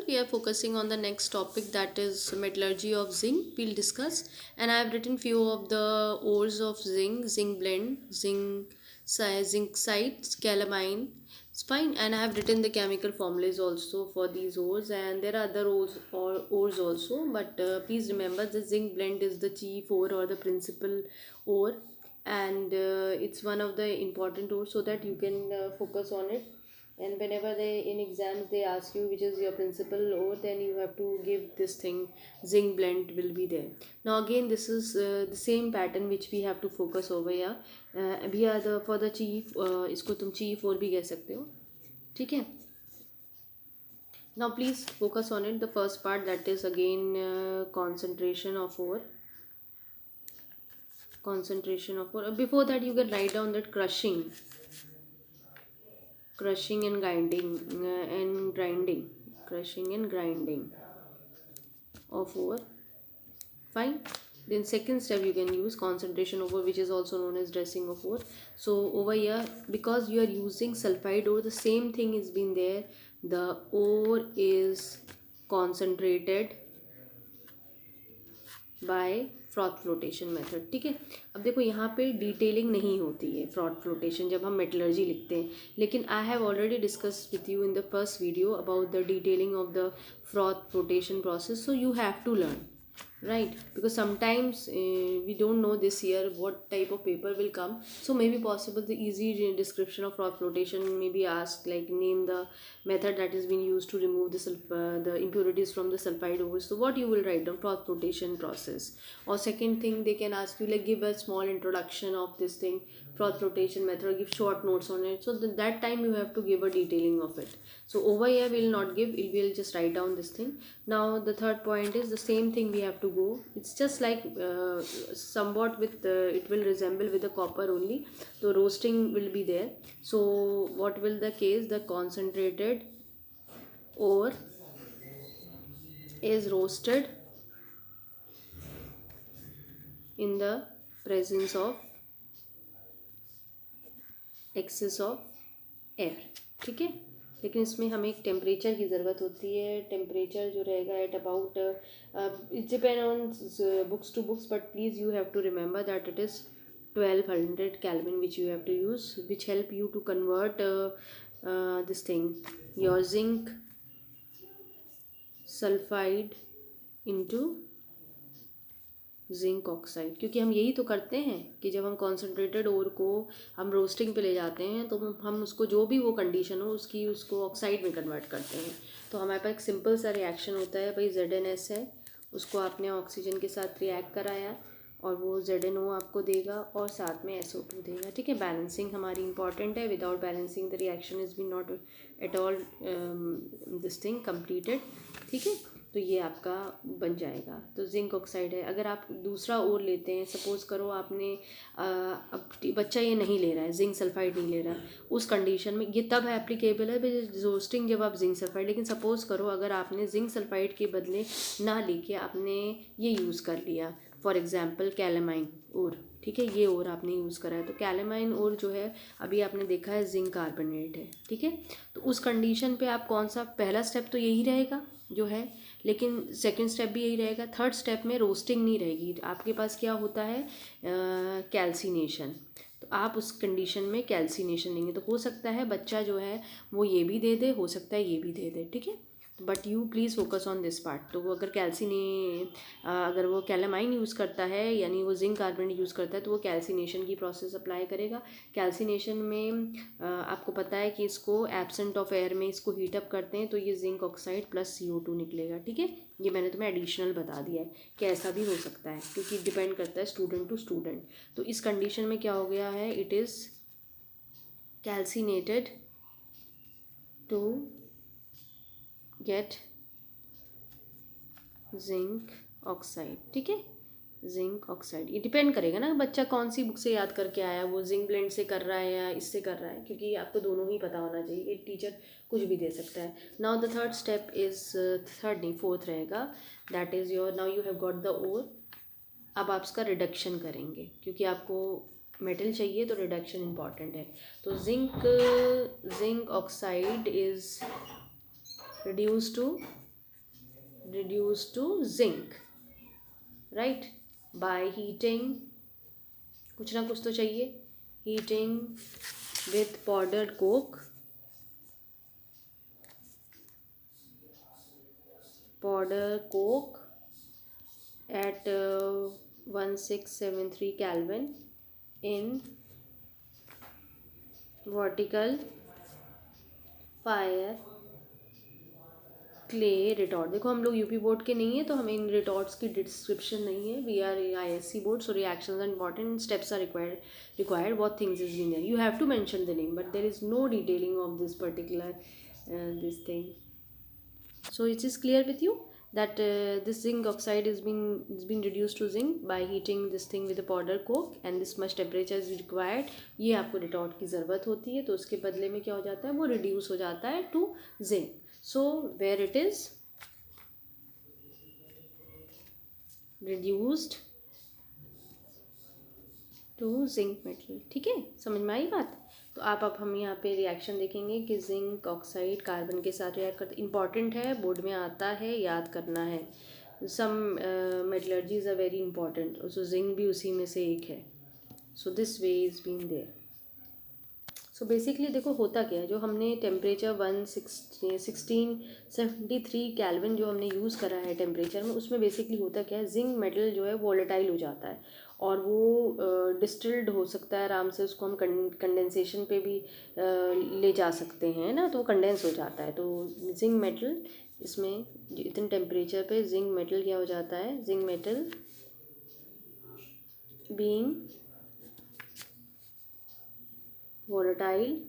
we are focusing on the next topic, that is metallurgy of zinc. We'll discuss, and I have written few of the ores of zinc, zinc blende, zinc sites, calamine. It's fine, and I have written the chemical formulas also for these ores, and there are other ores also. But please remember, the zinc blende is the chief ore or the principal ore, and it's one of the important ores, so that you can focus on it. And whenever they in exams they ask you which is your principal ore, then you have to give this thing, zinc blend will be there. Now again, this is the same pattern which we have to focus over here. We are the for the chief, इसको तुम chief ore भी कह सकते हो, ठीक है. Now please focus on it. The first part, that is again concentration of ore. Before that, you can write down that crushing and grinding of ore. Fine. Then second step, you can use concentration of ore, which is also known as dressing of ore. So over here, because you are using sulfide ore, the same thing is been there. The ore is concentrated by froth flotation method, ठीक है. अब देखो, यहाँ पे detailing नहीं होती है froth flotation जब हम मेटलर्जी लिखते हैं, लेकिन I have already discuss with you in the first video about the detailing of the froth flotation process. So you have to learn, right? Because sometimes we don't know this year what type of paper will come, so maybe possible the easy description of froth flotation may be asked, like name the method that is being used to remove the impurities from the sulfide ores. So what you will write down, froth flotation process. Or second thing, they can ask you like give a small introduction of this thing, froth flotation method, or give short notes on it. So that time you have to give a detailing of it. So over here we will not give, we will just write down this thing. Now the third point is the same thing we have to go. It's just like somewhat with it will resemble with the copper only. So roasting will be there. So what will the case? The concentrated ore is roasted in the presence of excess of air, ठीक है. लेकिन इसमें हमें एक temperature की ज़रूरत होती है. टेम्परेचर जो रहेगा at about, it depend on books to books, but please you have to remember that it is 1200 Kelvin which you have to use, which help you to convert this thing, your zinc sulfide into zinc oxide. क्योंकि हम यही तो करते हैं कि जब हम concentrated ओर को हम रोस्टिंग पे ले जाते हैं तो हम उसको जो भी वो कंडीशन हो उसको ऑक्साइड में कन्वर्ट करते हैं. तो हमारे पास एक सिंपल सा रिएक्शन होता है भाई, ZnS है, उसको आपने ऑक्सीजन के साथ रिएक्ट कराया और वो ZnO आपको देगा और साथ में SO2 देगा, ठीक है. बैलेंसिंग हमारी इंपॉर्टेंट है. Without balancing the reaction is be not at all this thing completed, ठीक है. तो ये आपका बन जाएगा. तो जिंक ऑक्साइड है. अगर आप दूसरा ओर लेते हैं, सपोज़ करो आपने अब बच्चा ये नहीं ले रहा है, जिंक सल्फाइड नहीं ले रहा है, उस कंडीशन में ये तब एप्लीकेबल है रोस्टिंग जब आप जिंक सल्फाइड. लेकिन सपोज़ करो अगर आपने जिंक सल्फाइड के बदले ना लेके आपने ये यूज़ कर लिया, फॉर एग्जांपल कैलामाइन ओर, ठीक है, ये ओर आपने यूज़ करा है, तो कैलामाइन ओर जो है अभी आपने देखा है जिंक कार्बोनेट है, ठीक है. तो उस कंडीशन पे आप कौन सा, पहला स्टेप तो यही रहेगा जो है, लेकिन सेकंड स्टेप भी यही रहेगा. थर्ड स्टेप में रोस्टिंग नहीं रहेगी. आपके पास क्या होता है, कैल्सिनेशन. तो आप उस कंडीशन में कैल्सिनेशन लेंगे तो हो सकता है बच्चा जो है वो ये भी दे दे, हो सकता है ये भी दे दे, ठीक है. But you please focus on this part. तो वो अगर अगर वो कैलामाइन यूज़ करता है, यानी वो जिंक कार्बोनेट यूज़ करता है, तो वो कैल्सिनेशन की प्रोसेस अप्लाई करेगा. कैल्सिनेशन में आपको पता है कि इसको एब्सेंट ऑफ एयर में इसको हीटअप करते हैं तो ये जिंक ऑक्साइड प्लस CO2 निकलेगा, ठीक है. ये मैंने तुम्हें एडिशनल बता दिया है कि ऐसा भी हो सकता है, क्योंकि डिपेंड करता है स्टूडेंट टू स्टूडेंट. तो इस कंडीशन में क्या हो गया है, it is calcinated to get zinc oxide, ठीक है. जिंक ऑक्साइड ये डिपेंड करेगा ना बच्चा कौन सी बुक से याद करके आया, वो जिंक ब्लेंड से कर रहा है या इससे कर रहा है, क्योंकि आपको दोनों ही पता होना चाहिए. एक टीचर कुछ भी दे सकता है. Now the third step is, third नहीं फोर्थ रहेगा, that is your, now you have got the ore. अब आप इसका रिडक्शन करेंगे, क्योंकि आपको मेटल चाहिए तो रिडक्शन इम्पॉर्टेंट है. तो zinc oxide is reduced to reduced to zinc, right? By heating, कुछ ना कुछ तो चाहिए, heating with powdered coke, at 1673 Kelvin in vertical fire clay retort. देखो हम लोग यूपी बोर्ड के नहीं है तो हमें इन रिटॉर्ट्स की डिस्क्रिप्शन नहीं है, we are ISC board, so reactions are important, steps are required what things is been there, you have to mention the name but there is no detailing of this particular this thing. So it is clear with you that this zinc oxide is been reduced to zinc by heating this thing with a powder coke and this much temperature is required। ये आपको retort की ज़रूरत होती है तो उसके बदले में क्या हो जाता है, वो रिड्यूस हो जाता है to zinc. So where it is reduced to zinc metal. ठीक है, समझ में आई बात? तो आप अब हम यहाँ पे रिएक्शन देखेंगे कि जिंक ऑक्साइड कार्बन के साथ रिएक्ट करते, इंपॉर्टेंट है, बोर्ड में आता है, याद करना है। Some metallurgies are very important, so zinc भी उसी में से एक है। So this way is been there. So basically देखो होता क्या है, जो हमने टेम्परेचर 1673 केल्विन जो हमने यूज़ करा है टेम्परेचर में, उसमें बेसिकली होता क्या है, जिंक मेटल जो है वोलेटाइल हो जाता है और वो डिस्टिल्ड हो सकता है आराम से, उसको हम कंडेंसेशन पे भी ले जा सकते हैं ना, तो कंडेंस हो जाता है। तो जिंक मेटल इसमें इतने टेम्परेचर पे जिंक मेटल क्या हो जाता है, zinc metal being volatile,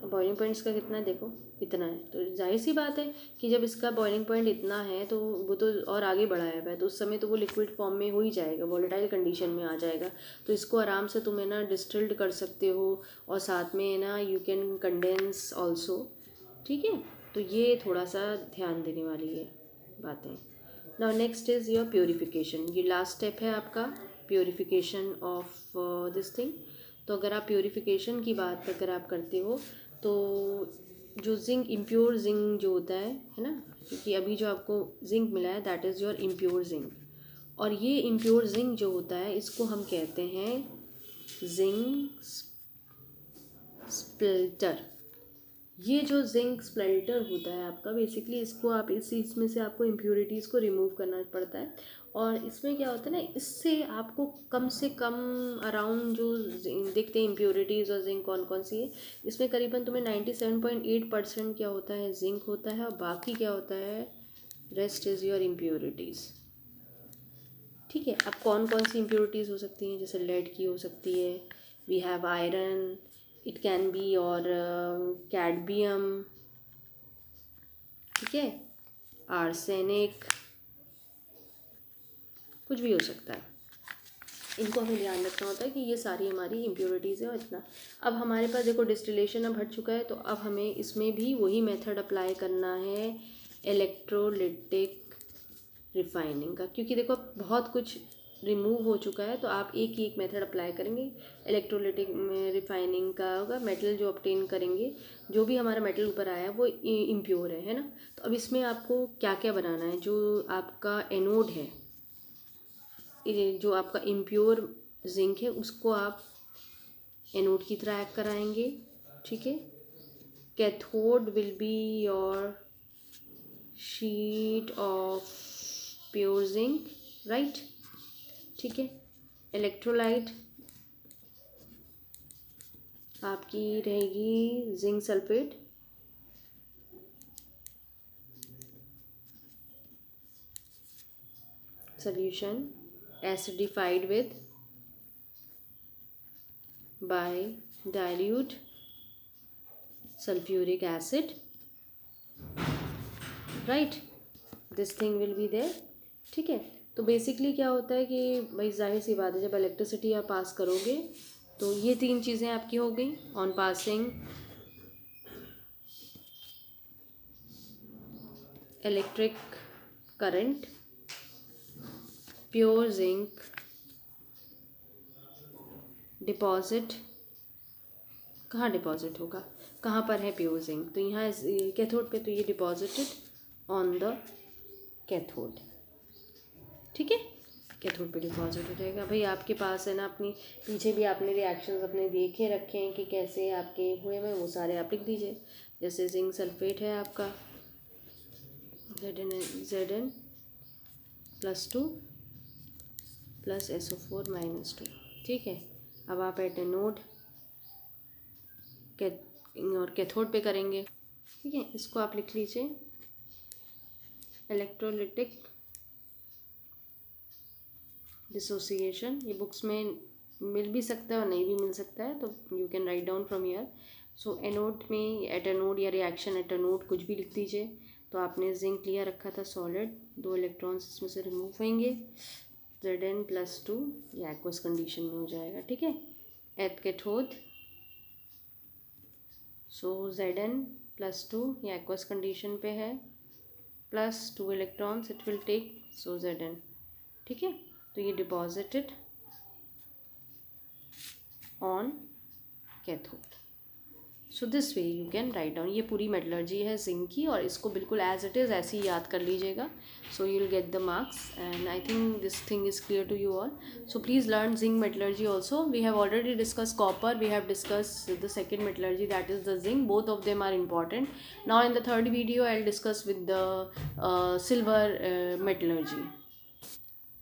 boiling point इसका कितना है, देखो इतना है, तो जाहिर सी बात है कि जब इसका बॉइलिंग पॉइंट इतना है तो वो तो और आगे बढ़ाया हुआ है, तो उस समय तो वो लिक्विड फॉर्म में हो ही जाएगा, वोलेटाइल कंडीशन में आ जाएगा। तो इसको आराम से तुम है ना डिस्टिल्ड कर सकते हो और साथ में है ना यू कैन कंडेंस ऑल्सो। ठीक है, तो ये थोड़ा सा ध्यान देने वाली है बातें। Now next is your purification, ये लास्ट स्टेप है आपका, प्योरीफिकेशन ऑफ दिस थिंग। तो अगर आप प्योरीफिकेशन की बात अगर आप करते हो तो जो जिंक इम्प्योर जिंक जो होता है ना, क्योंकि अभी जो आपको जिंक मिला है that is your impure zinc, और ये इम्प्योर जिंक जो होता है इसको हम कहते हैं जिंक स्प्लिटर। ये जो जिंक स्प्लिटर होता है आपका, बेसिकली इसको आप इसमें से आपको इम्प्योरिटीज़ को रिमूव करना पड़ता है, और इसमें क्या होता है ना, इससे आपको कम से कम अराउंड जो देखते हैं इम्प्योरिटीज़ और जिंक कौन कौन सी है, इसमें करीबन तुम्हें 97.8% क्या होता है, जिंक होता है, और बाकी क्या होता है, रेस्ट इज़ योर इम्प्योरिटीज़। ठीक है, अब कौन कौन सी इम्प्योरिटीज़ हो सकती हैं, जैसे लेड की हो सकती है, we have iron, it can be और कैडमियम, ठीक है, आर्सेनिक, कुछ भी हो सकता है। इनको हमें ध्यान रखना होता है कि ये सारी हमारी इम्प्योरिटीज़ है और इतना। अब हमारे पास देखो डिस्टिलेशन अब हट चुका है, तो अब हमें इसमें भी वही मेथड अप्लाई करना है इलेक्ट्रोलिटिक रिफाइनिंग का, क्योंकि देखो बहुत कुछ रिमूव हो चुका है, तो आप एक ही एक मेथड अप्लाई करेंगे इलेक्ट्रोलिटिक रिफाइनिंग का होगा। मेटल जो ऑब्टेन करेंगे, जो भी हमारा मेटल ऊपर आया है वो इम्प्योर है ना, तो अब इसमें आपको क्या क्या बनाना है, जो आपका एनोड है, जो आपका इम्प्योर जिंक है उसको आप एनोड की तरह एक्ट कराएंगे। ठीक है, cathode will be your sheet of pure zinc, right. ठीक है, इलेक्ट्रोलाइट आपकी रहेगी zinc sulphate, solution acidified with by dilute sulfuric acid, right, this thing will be there। ठीक है, तो बेसिकली क्या होता है कि भाई जाहिर सी बात है, जब इलेक्ट्रिसिटी आप पास करोगे तो ये तीन चीज़ें आपकी हो गई, on passing electric current, pure zinc deposit, कहाँ डिपॉजिट होगा, कहाँ पर है प्योर जिंक, तो यहाँ कैथोड पे, तो ये डिपॉजिटेड ऑन द कैथोड, ठीक है। कैथोड पे डिपॉजिट हो जाएगा। भाई आपके पास है ना, अपनी पीछे भी आपने रिएक्शंस अपने देखे रखे हैं कि कैसे आपके हुए हैं, वो सारे आप लिख दीजिए। जैसे जिंक सल्फेट है आपका Zn +2 प्लस SO4 -2, ठीक है। अब आप एट एनोड और कैथोड पे करेंगे, ठीक है। इसको आप लिख लीजिए इलेक्ट्रोलिटिक डिसोसिएशन। ये बुक्स में मिल भी सकता है और नहीं भी मिल सकता है, तो you can write down from here. So anode में एट एनोड या रिएक्शन एट एनोड कुछ भी लिख दीजिए। तो आपने जिंक लिया रखा था सॉलिड, 2 इलेक्ट्रॉन्स इसमें से रिमूव होंगे, Zn +2 ये एक्वस कंडीशन में हो जाएगा, ठीक है। एट कैथोड, सो Zn +2 ये एक्वस कंडीशन पे है, +2 electrons it will take, so Zn, ठीक है। तो ये deposited on cathode. So this way you can write down. ये पूरी मेटलर्जी है जिंक की, और इसको बिल्कुल एज इट इज़ ऐसे ही याद कर लीजिएगा। So you will get the marks, and I think this thing is clear to you all. So please learn zinc metallurgy also. We have already discuss copper, we have discuss the second metallurgy, that is the zinc. Both of them are important. Now in the third video I'll discuss with the silver metallurgy.